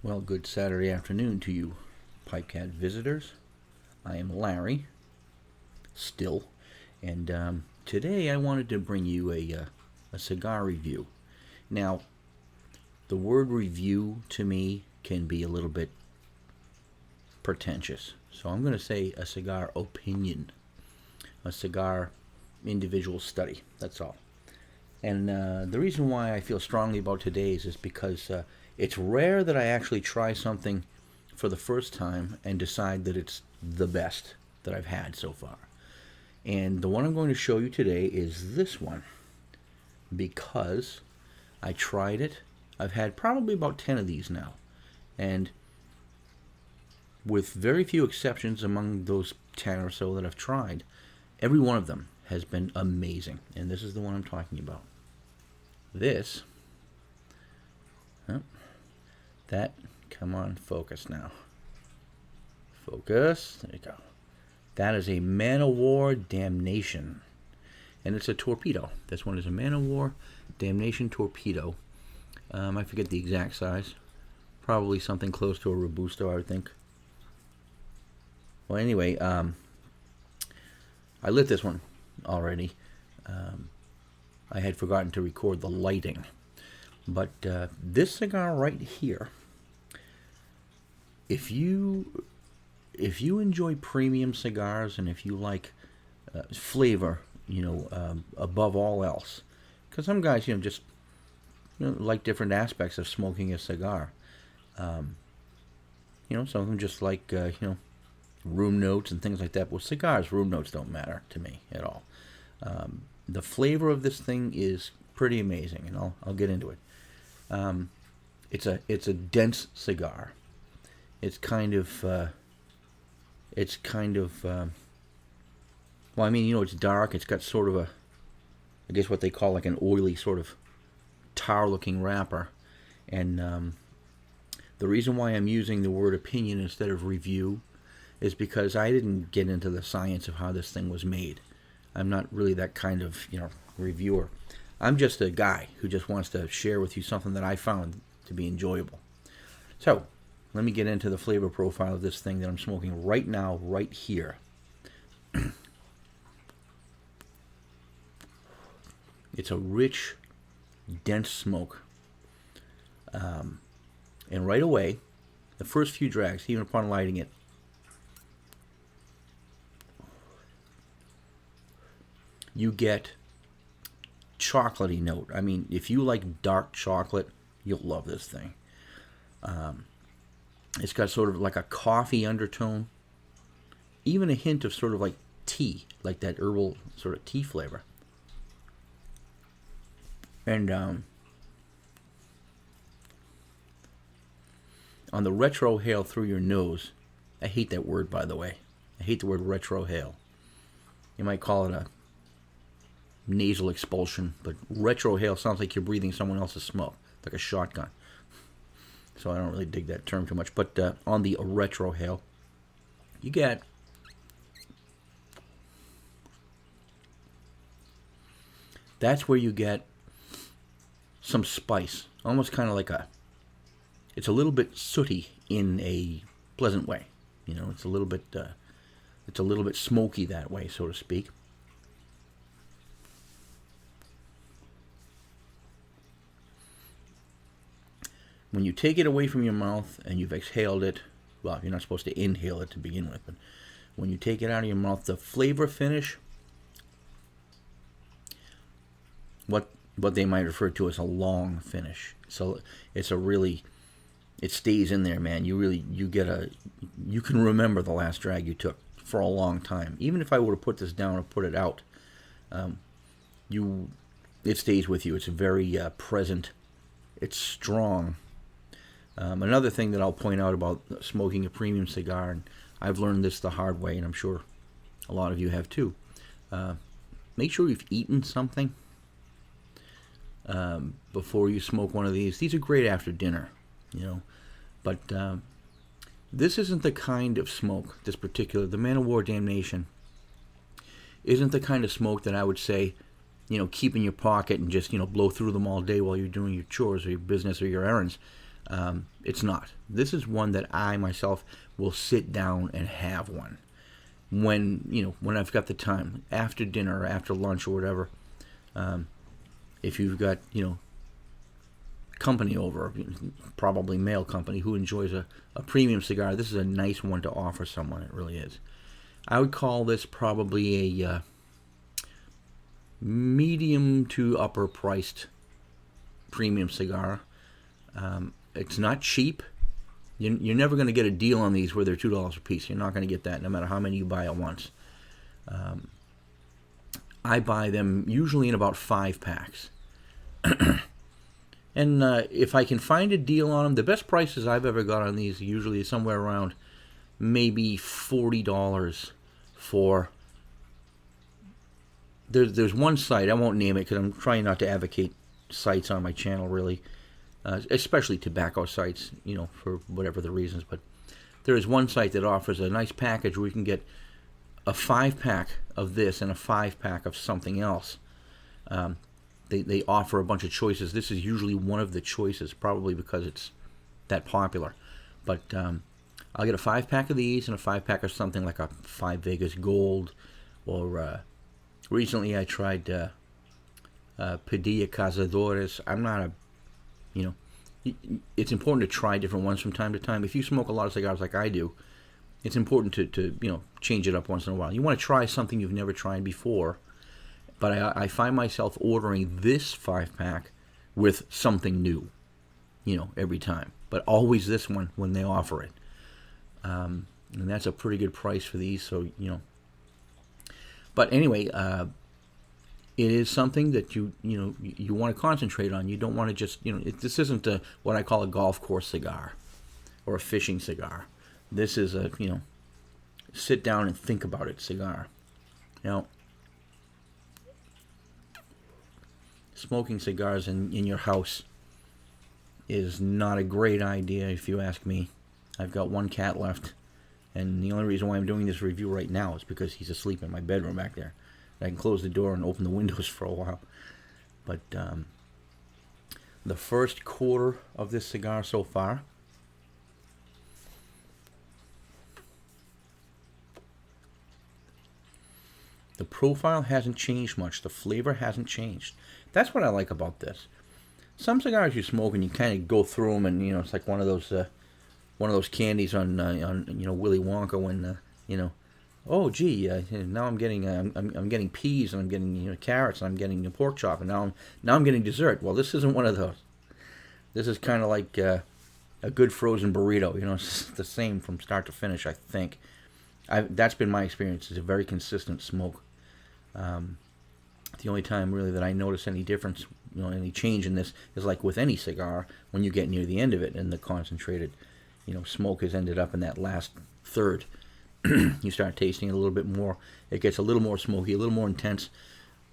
Well, good Saturday afternoon to you, PipeCat visitors. I am Larry, still, and today I wanted to bring you a cigar review. Now, the word review to me can be a little bit pretentious, so I'm going to say a cigar opinion, a cigar individual study. That's all. And the reason why I feel strongly about today's is because it's rare that I actually try something for the first time and decide that it's the best that I've had so far. And the one I'm going to show you today is this one because I tried it. I've had probably about 10 of these now. And with very few exceptions among those 10 or so that I've tried, every one of them has been amazing. And this is the one I'm talking about. This, come on, focus now. Focus, there you go. That is a O War Damnation. And it's a torpedo. This one is a O War Damnation torpedo. I forget the exact size. Probably something close to a Robusto, I would think. Well, anyway, I lit this one already. I had forgotten to record the lighting. But this cigar right here, if you enjoy premium cigars and if you like flavor, above all else, because some guys, just like different aspects of smoking a cigar. Some of them just like room notes and things like that. Well, cigars, room notes don't matter to me at all. The flavor of this thing is pretty amazing, and I'll get into it. It's a dense cigar. It's kind of well, I mean, it's dark. It's got sort of I guess what they call like an oily sort of tar-looking wrapper, and the reason why I'm using the word opinion instead of review is because I didn't get into the science of how this thing was made. I'm not really that kind of, reviewer. I'm just a guy who just wants to share with you something that I found to be enjoyable. So, let me get into the flavor profile of this thing that I'm smoking right now, right here. It's a rich, dense smoke. And right away, the first few drags, even upon lighting it, you get chocolatey note. I mean, if you like dark chocolate, you'll love this thing. It's got sort of like a coffee undertone, even a hint of sort of like tea, like that herbal sort of tea flavor. And on the retrohale through your nose, I hate that word, by the way. I hate the word retrohale. You might call it a nasal expulsion, but retrohale sounds like you're breathing someone else's smoke, like a shotgun. So I don't really dig that term too much. But on the retrohale, you get that's where you get some spice, almost kind of like it's a little bit sooty in a pleasant way. It's a little bit smoky that way, so to speak. When you take it away from your mouth and you've exhaled it, well, you're not supposed to inhale it to begin with, but when you take it out of your mouth, the flavor finish, what they might refer to as a long finish. So it's it stays in there, man. You can remember the last drag you took for a long time. Even if I were to put this down or put it out, it stays with you. It's very present. It's strong. Another thing that I'll point out about smoking a premium cigar, and I've learned this the hard way, and I'm sure a lot of you have too. Make sure you've eaten something before you smoke one of these. These are great after dinner, but this isn't the kind of smoke, the O War Damnation, isn't the kind of smoke that I would say, keep in your pocket and just, blow through them all day while you're doing your chores or your business or your errands. It's not. This is one that I myself will sit down and have one when I've got the time, after dinner or after lunch or whatever. If you've got company over, probably male company, who enjoys a premium cigar, this is a nice one to offer someone. It really is. I would call this probably a medium to upper priced premium cigar. It's not cheap. You're never going to get a deal on these where they're $2 a piece. You're not going to get that no matter how many you buy at once. I buy them usually in about 5 packs. And if I can find a deal on them, the best prices I've ever got on these usually is somewhere around maybe $40 for... There's one site, I won't name it because I'm trying not to advocate sites on my channel really, especially tobacco sites, for whatever the reasons, but there is one site that offers a nice package where you can get a 5-pack of this and a 5-pack of something else. They offer a bunch of choices. This is usually one of the choices, probably because it's that popular. But I'll get a 5-pack of these and a 5-pack of something like a 5 Vegas Gold, or recently I tried Padilla Cazadores. I'm not it's important to try different ones from time to time. If you smoke a lot of cigars like I do, it's important to change it up once in a while. You want to try something you've never tried before. But I find myself ordering this 5-pack with something new, every time. But always this one when they offer it. And that's a pretty good price for these, so, But anyway, it is something that you want to concentrate on. You don't want to just, this isn't what I call a golf course cigar or a fishing cigar. This is a, sit down and think about it cigar. Smoking cigars in your house is not a great idea, if you ask me. I've got one cat left, and the only reason why I'm doing this review right now is because he's asleep in my bedroom back there. I can close the door and open the windows for a while. But the first quarter of this cigar so far, the profile hasn't changed much. The flavor hasn't changed. That's what I like about this. Some cigars you smoke and you kind of go through them, and it's like one of those candies on Willy Wonka when oh gee, now I'm getting peas, and I'm getting carrots, and I'm getting a pork chop, and now I'm getting dessert. Well, this isn't one of those. This is kind of like a good frozen burrito. It's the same from start to finish. I think that's been my experience. It's a very consistent smoke. The only time really that I notice any difference, any change in this is like with any cigar when you get near the end of it and the concentrated, smoke has ended up in that last third. You start tasting it a little bit more. It gets a little more smoky, a little more intense.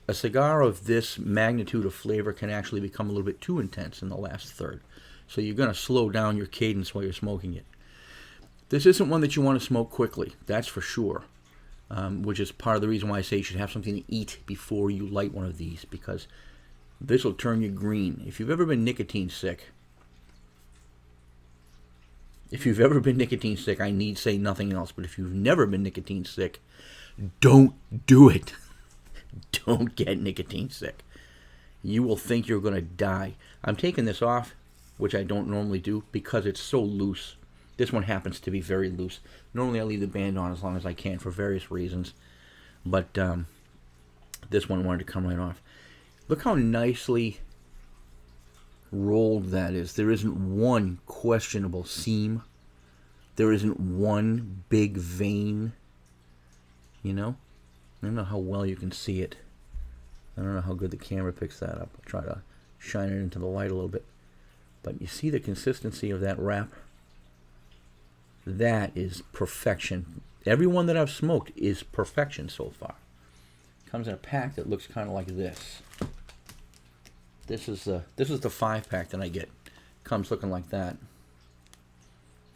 A cigar of this magnitude of flavor can actually become a little bit too intense in the last third. So you're going to slow down your cadence while you're smoking it. This isn't one that you want to smoke quickly, that's for sure. Which is part of the reason why I say you should have something to eat before you light one of these, because this will turn you green. If you've ever been nicotine sick, I need say nothing else, but if you've never been nicotine sick, don't do it. Don't get nicotine sick. You will think you're going to die. I'm taking this off, which I don't normally do, because it's so loose. This one happens to be very loose. Normally I leave the band on as long as I can for various reasons. But this one wanted to come right off. Look how nicely rolled that is. There isn't one questionable seam. There isn't one big vein. I don't know how well you can see it. I don't know how good the camera picks that up. I'll try to shine it into the light a little bit. But you see the consistency of that wrap? That is perfection. Every one that I've smoked is perfection so far. Comes in a pack that looks kind of like this. This is the 5-pack that I get. Comes looking like that.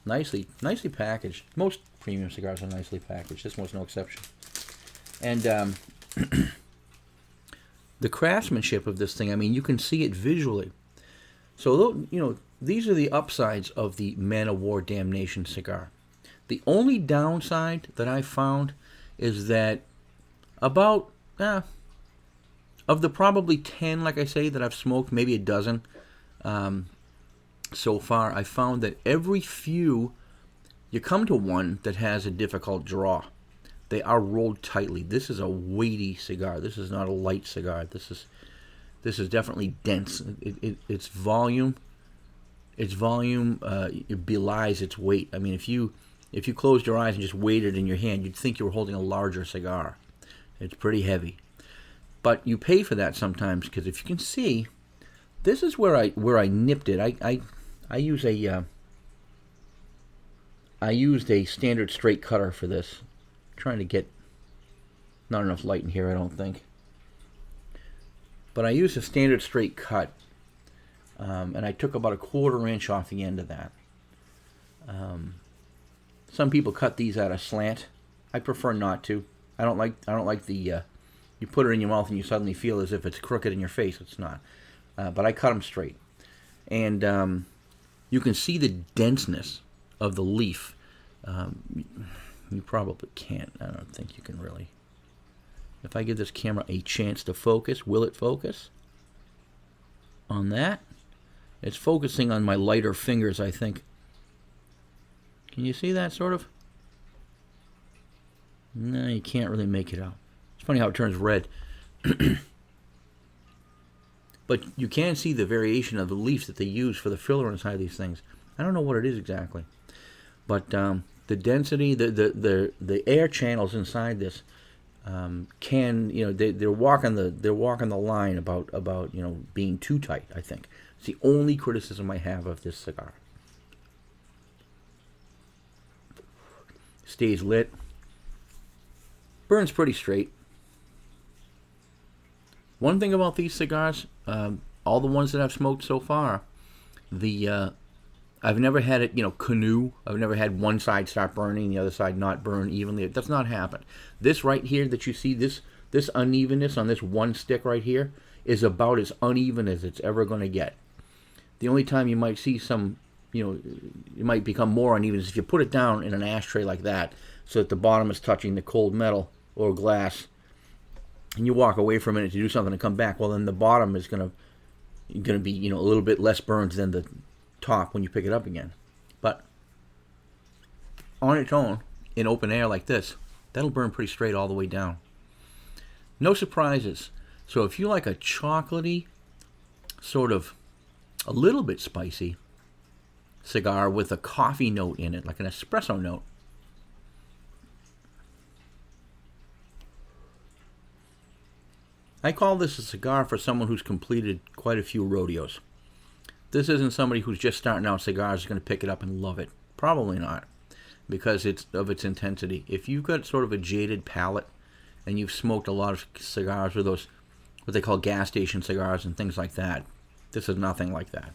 Nicely packaged. Most premium cigars are nicely packaged. This one's no exception. And the craftsmanship of this thing, you can see it visually. So, these are the upsides of the Man O War Damnation cigar. The only downside that I found is that about, of the probably 10, like I say, that I've smoked, maybe a dozen so far, I found that every few, you come to one that has a difficult draw. They are rolled tightly. This is a weighty cigar. This is not a light cigar. This is definitely dense. Its volume, it belies its weight. I mean, if you closed your eyes and just weighed it in your hand, you'd think you were holding a larger cigar. It's pretty heavy, but you pay for that sometimes, because if you can see, this is where I nipped it. I used a standard straight cutter for this. Trying to get not enough light in here, I don't think. But I used a standard straight cut, and I took about a 1/4 inch off the end of that. Some people cut these at a slant. I prefer not to. I don't like the you put it in your mouth and you suddenly feel as if it's crooked in your face. It's not. But I cut them straight, and you can see the denseness of the leaf. You probably can't. I don't think you can really. If I give this camera a chance to focus, will it focus on that? It's focusing on my lighter fingers, I think. Can you see that, sort of? No, you can't really make it out. It's funny how it turns red. But you can see the variation of the leaves that they use for the filler inside these things. I don't know what it is exactly. But the density, the air channels inside this can, they're walking the line about being too tight. I think it's the only criticism I have of this cigar. Stays lit, burns pretty straight. One thing about these cigars, all the ones that I've smoked so far, I've never had it, canoe. I've never had one side start burning, the other side not burn evenly. It does not happen. This right here that you see, this unevenness on this one stick right here is about as uneven as it's ever going to get. The only time you might see some, it might become more uneven is if you put it down in an ashtray like that, so that the bottom is touching the cold metal or glass, and you walk away for a minute to do something and come back. Well, then the bottom is going to be, a little bit less burned than the top when you pick it up again. But on its own, in open air like this, that'll burn pretty straight all the way down. No surprises. So if you like a chocolatey, sort of a little bit spicy cigar with a coffee note in it, like an espresso note, I call this a cigar for someone who's completed quite a few rodeos. This isn't somebody who's just starting out cigars is going to pick it up and love it. Probably not, because of its intensity. If you've got sort of a jaded palate and you've smoked a lot of cigars with those, what they call gas station cigars and things like that, this is nothing like that.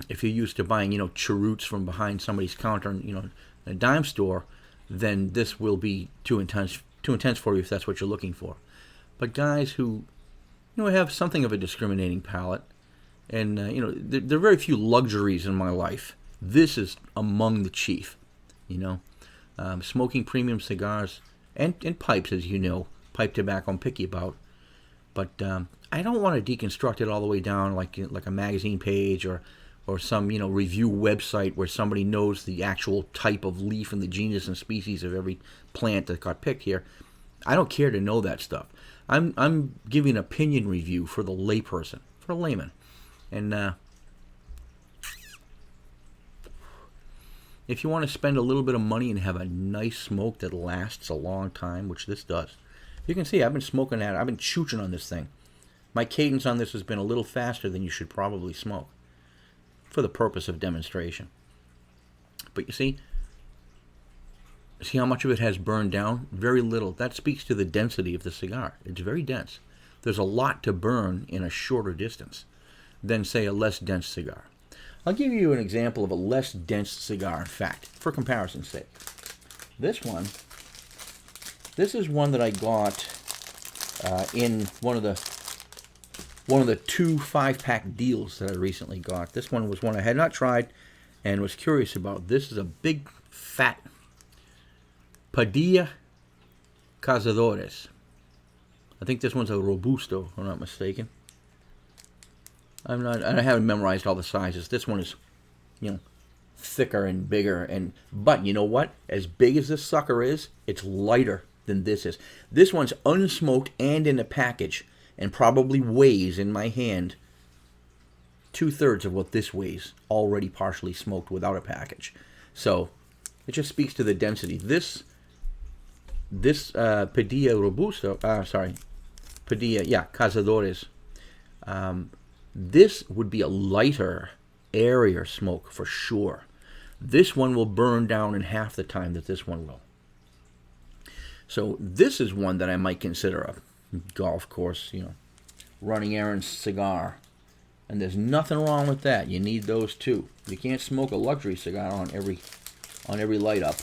If you're used to buying, cheroots from behind somebody's counter in a dime store, then this will be too intense for you if that's what you're looking for. But guys who, have something of a discriminating palate, and there are very few luxuries in my life. This is among the chief. Smoking premium cigars and pipes, as you know, pipe tobacco I'm picky about. But I don't want to deconstruct it all the way down like a magazine page or some review website where somebody knows the actual type of leaf and the genus and species of every plant that got picked here. I don't care to know that stuff. I'm giving an opinion review for the layperson, for a layman. And if you want to spend a little bit of money and have a nice smoke that lasts a long time, which this does, you can see I've been smoking at it. I've been chooching on this thing. My cadence on this has been a little faster than you should probably smoke for the purpose of demonstration. But you see how much of it has burned down? Very little. That speaks to the density of the cigar. It's very dense. There's a lot to burn in a shorter distance than, say, a less dense cigar. I'll give you an example of a less dense cigar, in fact, for comparison's sake. This is one that I got in one of the one of the 2 5-pack deals that I recently got. This one was one I had not tried and was curious about. This is a big, fat Padilla Cazadores. I think this one's a Robusto, if I'm not mistaken. I haven't memorized all the sizes. This one is, thicker and bigger. But you know what? As big as this sucker is, it's lighter than this is. This one's unsmoked and in a package, and probably weighs in my hand 2/3 of what this weighs, already partially smoked without a package. So it just speaks to the density. This Padilla Robusto, Padilla, Cazadores. This would be a lighter, airier smoke for sure. This one will burn down in half the time that this one will. So this is one that I might consider a golf course, running errands cigar. And there's nothing wrong with that. You need those too. You can't smoke a luxury cigar on every light up.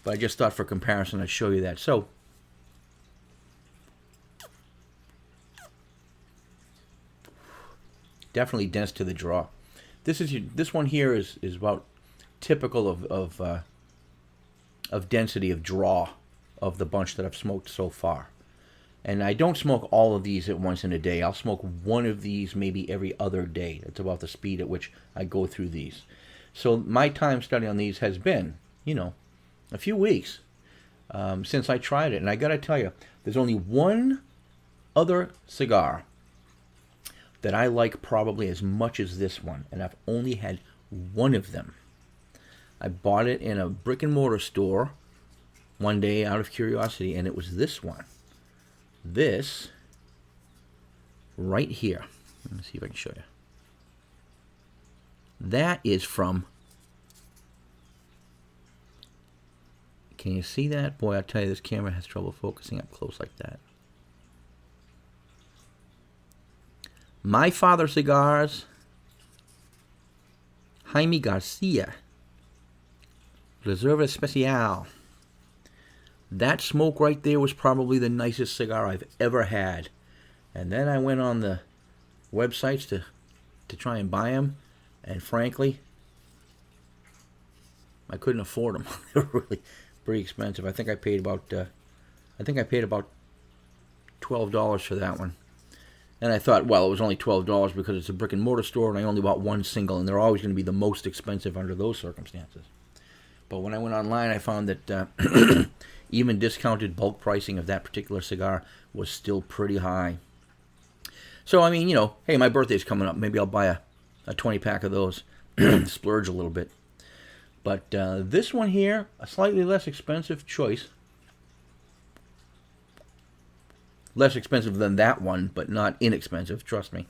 But I just thought for comparison I'd show you that. So definitely dense to the draw. This one here is about typical of density of draw of the bunch that I've smoked so far. And I don't smoke all of these at once in a day. I'll smoke one of these maybe every other day. That's about the speed at which I go through these. So my time study on these has been, a few weeks since I tried it. And I got to tell you, there's only one other cigar that I like probably as much as this one. And I've only had one of them. I bought it in a brick and mortar store one day out of curiosity, and it was this one. This right here. Let me see if I can show you. That is from... Can you see that? Boy, I tell you, this camera has trouble focusing up close like that. My Father Cigars, Jaime Garcia, Reserva Especial. That smoke right there was probably the nicest cigar I've ever had. And then I went on the websites to try and buy them, and frankly, I couldn't afford them. They were really pretty expensive. I think I paid about $12 for that one. And I thought, well, it was only $12 because it's a brick and mortar store, and I only bought one single, and they're always going to be the most expensive under those circumstances. But when I went online, I found that even discounted bulk pricing of that particular cigar was still pretty high. So, I mean, hey, my birthday's coming up. Maybe I'll buy a 20-pack of those, splurge a little bit. But this one here, a slightly less expensive choice. Less expensive than that one, but not inexpensive, trust me.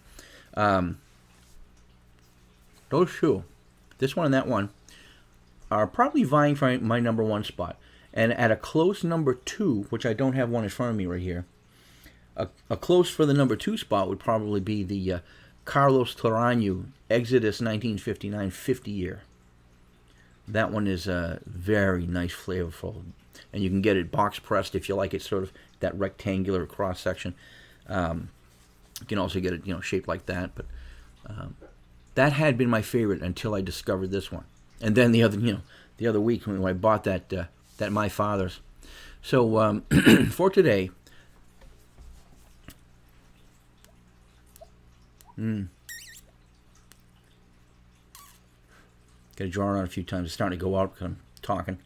Those two, this one and that one, are probably vying for my number one spot. And at a close number 2, which I don't have one in front of me right here, a close for the number 2 spot would probably be the Carlos Torano Exodus 1959 50 year. That one is very nice, flavorful. And you can get it box pressed if you like it sort of that rectangular cross section. You can also get it, shaped like that. But that had been my favorite until I discovered this one. And then the other week when I bought that My Father's. So for today, got to draw it on a few times. It's starting to go out because I'm talking.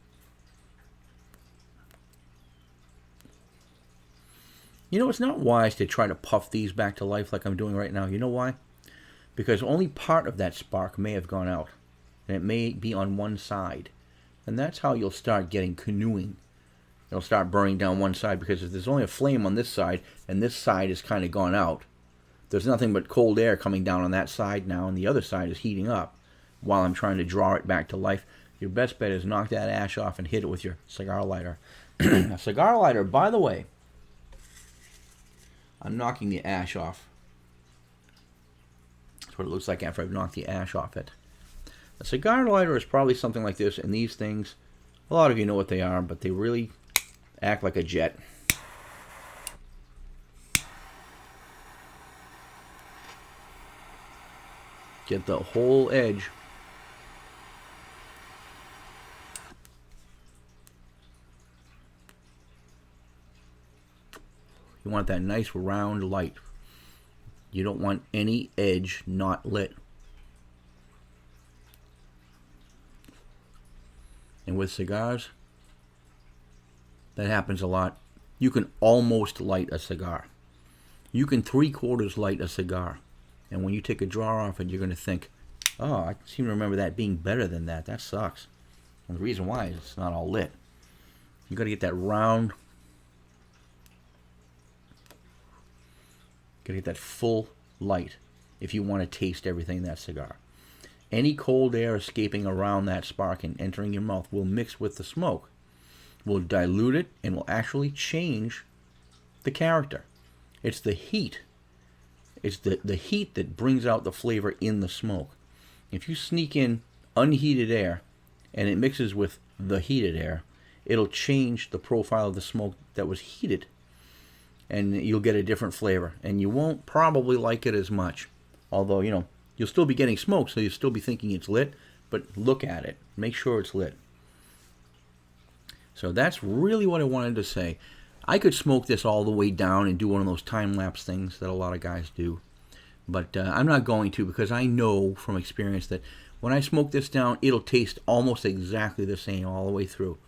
It's not wise to try to puff these back to life like I'm doing right now. You know why? Because only part of that spark may have gone out. And it may be on one side. And that's how you'll start getting canoeing. It'll start burning down one side, because if there's only a flame on this side, and this side is kind of gone out, there's nothing but cold air coming down on that side now, and the other side is heating up while I'm trying to draw it back to life. Your best bet is knock that ash off and hit it with your cigar lighter. A cigar lighter, by the way, I'm knocking the ash off. That's what it looks like after I've knocked the ash off it. A cigar lighter is probably something like this, and these things, a lot of you know what they are, but they really act like a jet. Get the whole edge. You want that nice round light. You don't want any edge not lit. And with cigars, that happens a lot. You can almost light a cigar. You can 3/4 light a cigar. And when you take a draw off it, you're going to think, oh, I seem to remember that being better than that. That sucks. And the reason why is it's not all lit. You got to get that round, got to get that full light if you want to taste everything in that cigar. Any cold air escaping around that spark and entering your mouth will mix with the smoke, will dilute it, and will actually change the character. It's the heat. It's the heat that brings out the flavor in the smoke. If you sneak in unheated air and it mixes with the heated air, it'll change the profile of the smoke that was heated. And you'll get a different flavor. And you won't probably like it as much. Although, you'll still be getting smoke, so you'll still be thinking it's lit. But look at it. Make sure it's lit. So that's really what I wanted to say. I could smoke this all the way down and do one of those time-lapse things that a lot of guys do. But I'm not going to, because I know from experience that when I smoke this down, it'll taste almost exactly the same all the way through.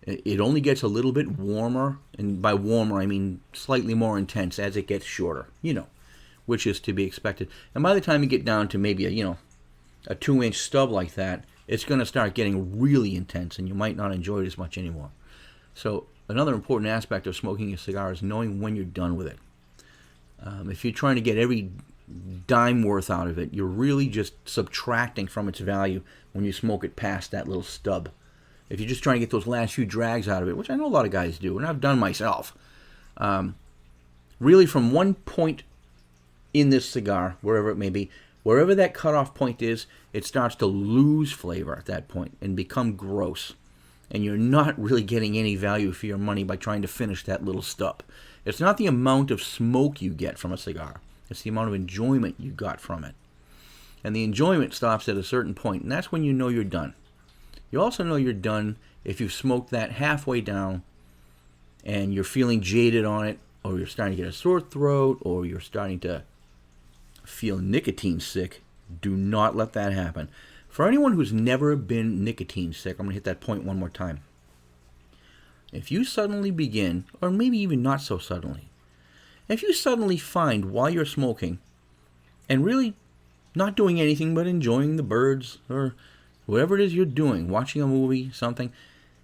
It only gets a little bit warmer, and by warmer I mean slightly more intense as it gets shorter, which is to be expected. And by the time you get down to maybe a 2-inch stub like that, it's going to start getting really intense, and you might not enjoy it as much anymore. So another important aspect of smoking a cigar is knowing when you're done with it. If you're trying to get every dime worth out of it, you're really just subtracting from its value when you smoke it past that little stub. If you're just trying to get those last few drags out of it, which I know a lot of guys do, and I've done myself, really from one point in this cigar, wherever it may be, wherever that cutoff point is, it starts to lose flavor at that point and become gross. And you're not really getting any value for your money by trying to finish that little stub. It's not the amount of smoke you get from a cigar. It's the amount of enjoyment you got from it. And the enjoyment stops at a certain point, and that's when you know you're done. You also know you're done if you've smoked that halfway down and you're feeling jaded on it, or you're starting to get a sore throat, or you're starting to feel nicotine sick. Do not let that happen. For anyone who's never been nicotine sick, I'm going to hit that point one more time. If you suddenly begin, or maybe even not so suddenly, if you suddenly find while you're smoking and really not doing anything but enjoying the birds or whatever it is you're doing, watching a movie, something,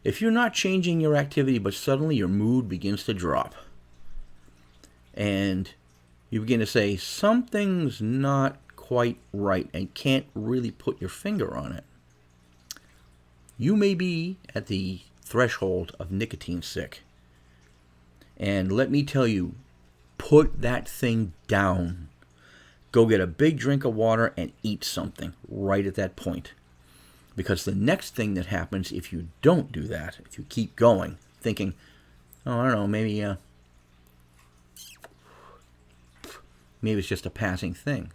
if you're not changing your activity but suddenly your mood begins to drop and you begin to say something's not quite right and can't really put your finger on it, you may be at the threshold of nicotine sick. And let me tell you, put that thing down. Go get a big drink of water and eat something right at that point. Because the next thing that happens if you don't do that, if you keep going, thinking, oh, I don't know, maybe it's just a passing thing.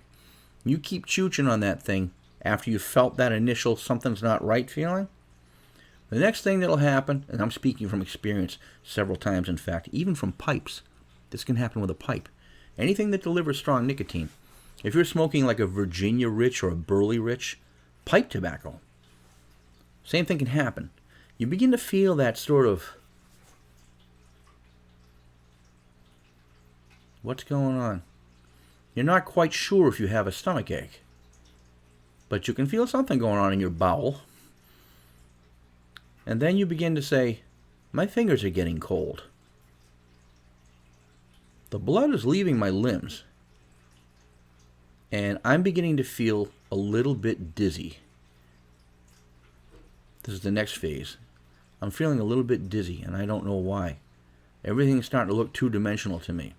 You keep chooching on that thing after you felt that initial something's not right feeling. The next thing that'll happen, and I'm speaking from experience several times, in fact, even from pipes. This can happen with a pipe. Anything that delivers strong nicotine. If you're smoking like a Virginia Rich or a Burley Rich pipe tobacco, same thing can happen. You begin to feel that sort of, what's going on? You're not quite sure if you have a stomach ache, but you can feel something going on in your bowel. And then you begin to say, my fingers are getting cold. The blood is leaving my limbs. And I'm beginning to feel a little bit dizzy. This is the next phase. I'm feeling a little bit dizzy, and I don't know why. Everything's starting to look two-dimensional to me.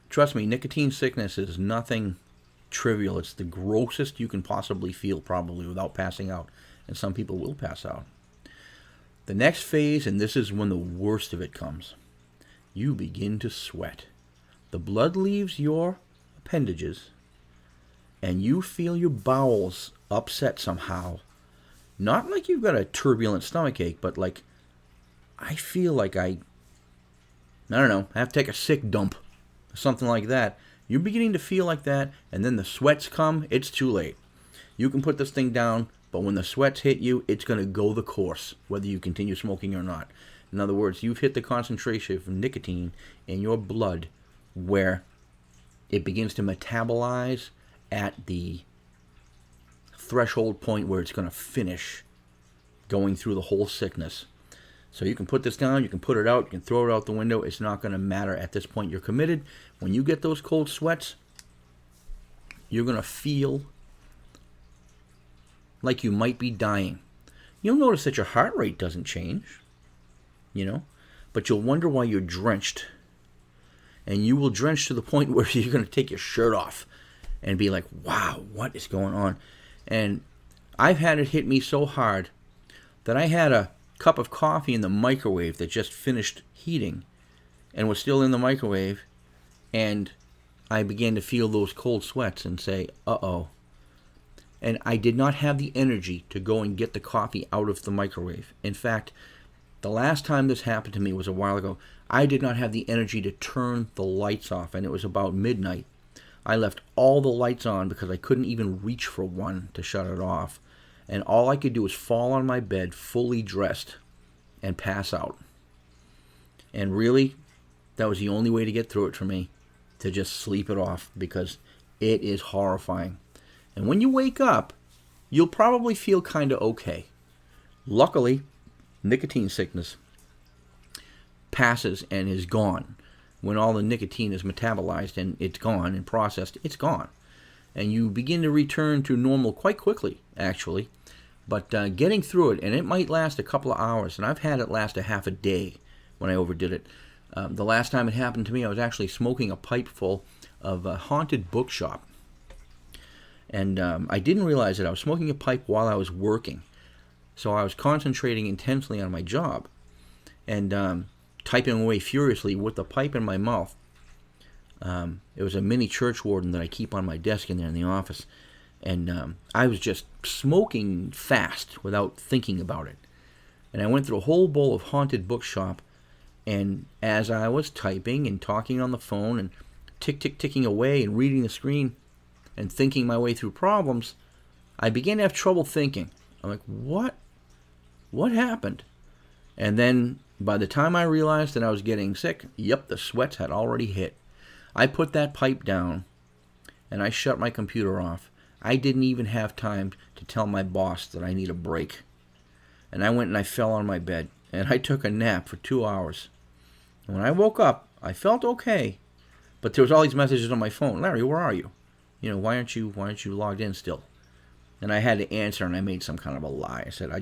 Trust me, nicotine sickness is nothing trivial. It's the grossest you can possibly feel, probably, without passing out. And some people will pass out. The next phase, and this is when the worst of it comes, you begin to sweat. The blood leaves your appendages, and you feel your bowels upset somehow, not like you've got a turbulent stomach ache, but like I feel like I don't know, I have to take a sick dump, something like that. You're beginning to feel like that, and then the sweats come, it's too late. You can put this thing down, but when the sweats hit you, it's going to go the course, whether you continue smoking or not. In other words, you've hit the concentration of nicotine in your blood where it begins to metabolize at the threshold point where it's going to finish going through the whole sickness. So you can put this down, you can put it out, you can throw it out the window. It's not going to matter at this point. You're committed. When you get those cold sweats, you're going to feel like you might be dying. You'll notice that your heart rate doesn't change, but you'll wonder why you're drenched. And you will drench to the point where you're going to take your shirt off and be like, wow, what is going on? And I've had it hit me so hard that I had a cup of coffee in the microwave that just finished heating and was still in the microwave, and I began to feel those cold sweats and say, uh-oh. And I did not have the energy to go and get the coffee out of the microwave. In fact, the last time this happened to me was a while ago. I did not have the energy to turn the lights off, and it was about midnight. I left all the lights on because I couldn't even reach for one to shut it off. And all I could do was fall on my bed fully dressed and pass out. And really, that was the only way to get through it for me, to just sleep it off, because it is horrifying. And when you wake up, you'll probably feel kind of okay. Luckily, nicotine sickness passes and is gone. When all the nicotine is metabolized and it's gone and processed, it's gone. And you begin to return to normal quite quickly, actually. But getting through it, and it might last a couple of hours, and I've had it last a half a day when I overdid it. The last time it happened to me, I was actually smoking a pipe full of a haunted bookshop. And I didn't realize that I was smoking a pipe while I was working. So I was concentrating intensely on my job and typing away furiously with the pipe in my mouth. It was a mini church warden that I keep on my desk in there in the office. And I was just smoking fast without thinking about it. And I went through a whole bowl of haunted bookshop. And as I was typing and talking on the phone and ticking away and reading the screen and thinking my way through problems, I began to have trouble thinking. I'm like, what happened? And then by the time I realized that I was getting sick, the sweats had already hit. I put that pipe down and I shut my computer off. I didn't even have time to tell my boss that I need a break. And I went and I fell on my bed and I took a nap for 2 hours. And when I woke up, I felt okay, but there was all these messages on my phone. Larry, where are you? Why aren't you logged in still? And I had to answer, and I made some kind of a lie. I said,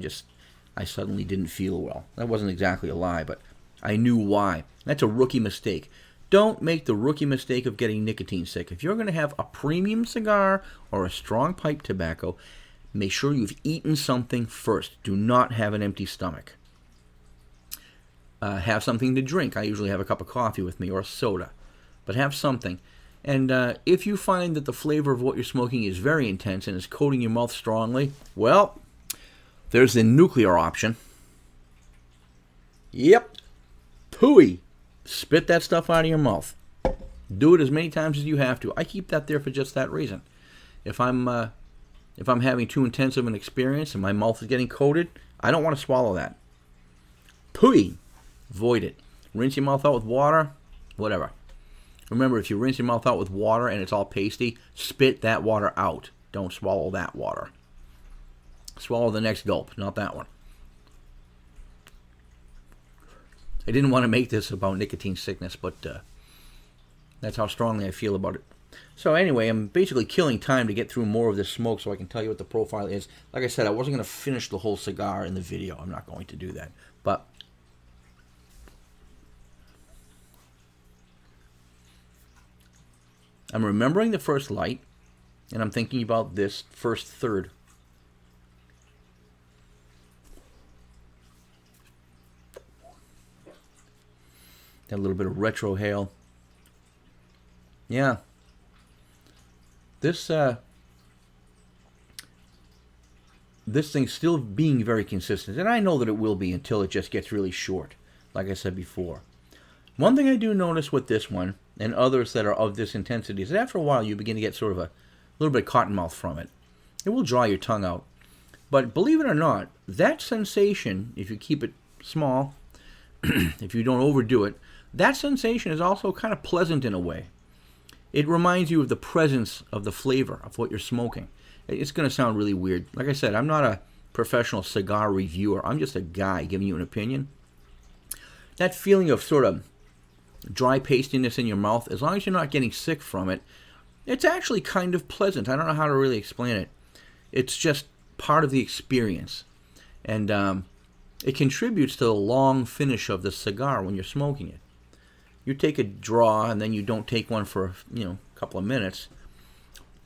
I suddenly didn't feel well. That wasn't exactly a lie, but I knew why. That's a rookie mistake. Don't make the rookie mistake of getting nicotine sick. If you're going to have a premium cigar or a strong pipe tobacco, make sure you've eaten something first. Do not have an empty stomach. Have something to drink. I usually have a cup of coffee with me or a soda, but have something. And if you find that the flavor of what you're smoking is very intense and is coating your mouth strongly, well, there's the nuclear option. Yep. Pooey. Spit that stuff out of your mouth. Do it as many times as you have to. I keep that there for just that reason. If I'm having too intense of an experience and my mouth is getting coated, I don't want to swallow that. Pooey. Avoid it. Rinse your mouth out with water, whatever. Remember, if you rinse your mouth out with water and it's all pasty, spit that water out. Don't swallow that water. Swallow the next gulp, not that one. I didn't want to make this about nicotine sickness, but that's how strongly I feel about it. So anyway, I'm basically killing time to get through more of this smoke so I can tell you what the profile is. Like I said, I wasn't going to finish the whole cigar in the video. I'm not going to do that. But I'm remembering the first light, and I'm thinking about this first third. Got a little bit of retro hail. Yeah. This this thing's still being very consistent, and I know that it will be until it just gets really short, like I said before. One thing I do notice with this one, and others that are of this intensity, is that after a while you begin to get sort of a little bit of cotton mouth from it. It will dry your tongue out. But believe it or not, that sensation, if you keep it small, if you don't overdo it, that sensation is also kind of pleasant in a way. It reminds you of the presence of the flavor of what you're smoking. It's going to sound really weird. Like I said, I'm not a professional cigar reviewer. I'm just a guy giving you an opinion. That feeling of sort of dry pastiness in your mouth, as long as you're not getting sick from it, it's actually kind of pleasant. I don't know how to really explain it. It's just part of the experience. And it contributes to the long finish of the cigar when you're smoking it. You take a draw and then you don't take one for a couple of minutes.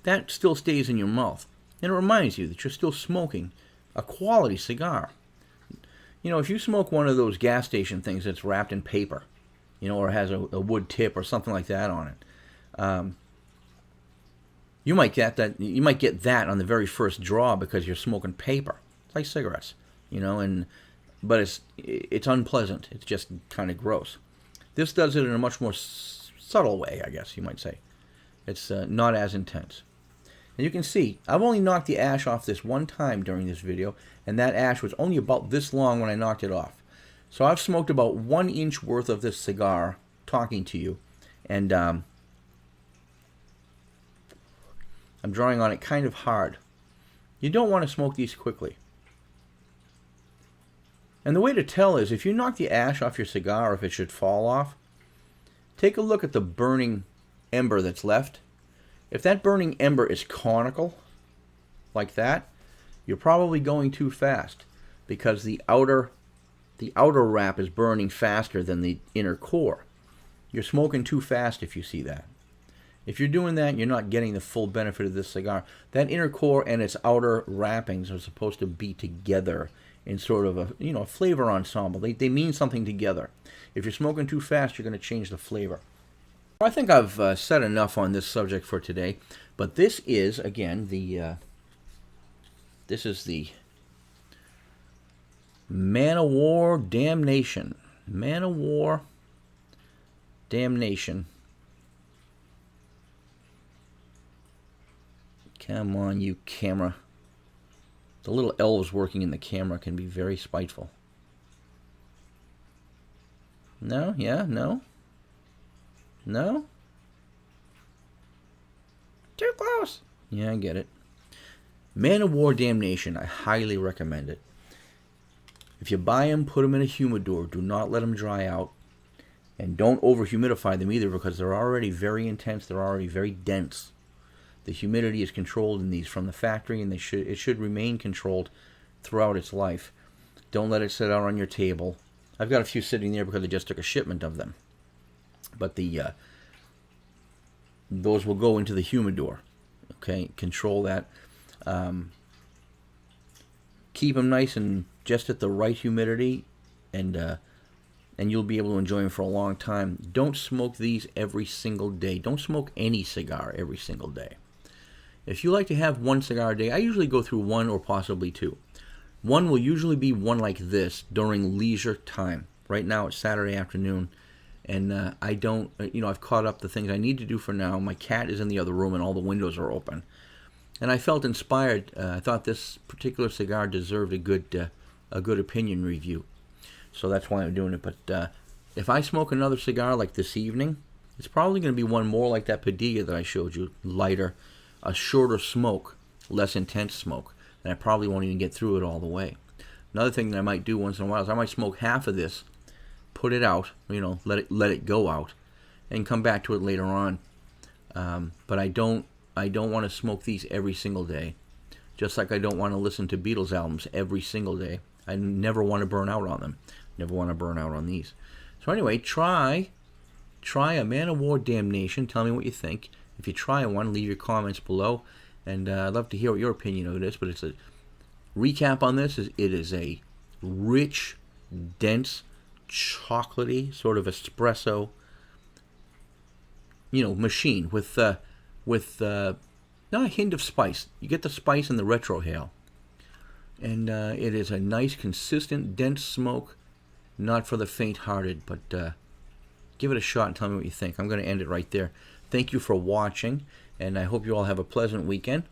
That still stays in your mouth. And it reminds you that you're still smoking a quality cigar. If you smoke one of those gas station things that's wrapped in paper, or has a wood tip or something like that on it, you might get that on the very first draw because you're smoking paper. It's like cigarettes, but it's unpleasant. It's just kind of gross. This does it in a much more subtle way, I guess you might say. It's not as intense. And you can see, I've only knocked the ash off this one time during this video, and that ash was only about this long when I knocked it off. So I've smoked about 1 inch worth of this cigar talking to you, and I'm drawing on it kind of hard. You don't want to smoke these quickly. And the way to tell is, if you knock the ash off your cigar, or if it should fall off, take a look at the burning ember that's left. If that burning ember is conical, like that, you're probably going too fast, because the outer wrap is burning faster than the inner core. You're smoking too fast if you see that. If you're doing that, you're not getting the full benefit of this cigar. That inner core and its outer wrappings are supposed to be together in sort of a flavor ensemble. They mean something together. If you're smoking too fast, you're going to change the flavor. I think I've said enough on this subject for today, but this is, again, this is the O War Damnation. O War Damnation. Come on, you camera. The little elves working in the camera can be very spiteful. No? Yeah? No? No? Too close. Yeah, I get it. O War Damnation. I highly recommend it. If you buy them, put them in a humidor. Do not let them dry out. And don't over-humidify them either, because they're already very intense. They're already very dense. The humidity is controlled in these from the factory, and it should remain controlled throughout its life. Don't let it sit out on your table. I've got a few sitting there because I just took a shipment of them. But those will go into the humidor. Okay, control that. Keep them nice and just at the right humidity, and you'll be able to enjoy them for a long time. Don't smoke these every single day. Don't smoke any cigar every single day. If you like to have one cigar a day, I usually go through one or possibly two. One will usually be one like this during leisure time. Right now it's Saturday afternoon, and I don't, I've caught up the things I need to do for now. My cat is in the other room and all the windows are open. And I felt inspired. I thought this particular cigar deserved a good opinion review. So that's why I'm doing it. But if I smoke another cigar like this evening, it's probably going to be one more like that Padilla that I showed you, lighter, a shorter smoke, less intense smoke. And I probably won't even get through it all the way. Another thing that I might do once in a while is I might smoke half of this, put it out, let it go out, and come back to it later on. But I don't want to smoke these every single day. Just like I don't want to listen to Beatles albums every single day. I never want to burn out on them. Never want to burn out on these. So anyway, try a O War Damnation. Tell me what you think. If you try one, leave your comments below. And I'd love to hear what your opinion of this. But it's a recap on this. It is a rich, dense, chocolatey, sort of espresso, machine with not a hint of spice. You get the spice in the retrohale. And it is a nice, consistent, dense smoke. Not for the faint-hearted, but give it a shot and tell me what you think. I'm going to end it right there. Thank you for watching, and I hope you all have a pleasant weekend.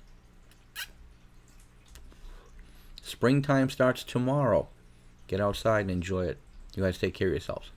Springtime starts tomorrow. Get outside and enjoy it. You guys take care of yourselves.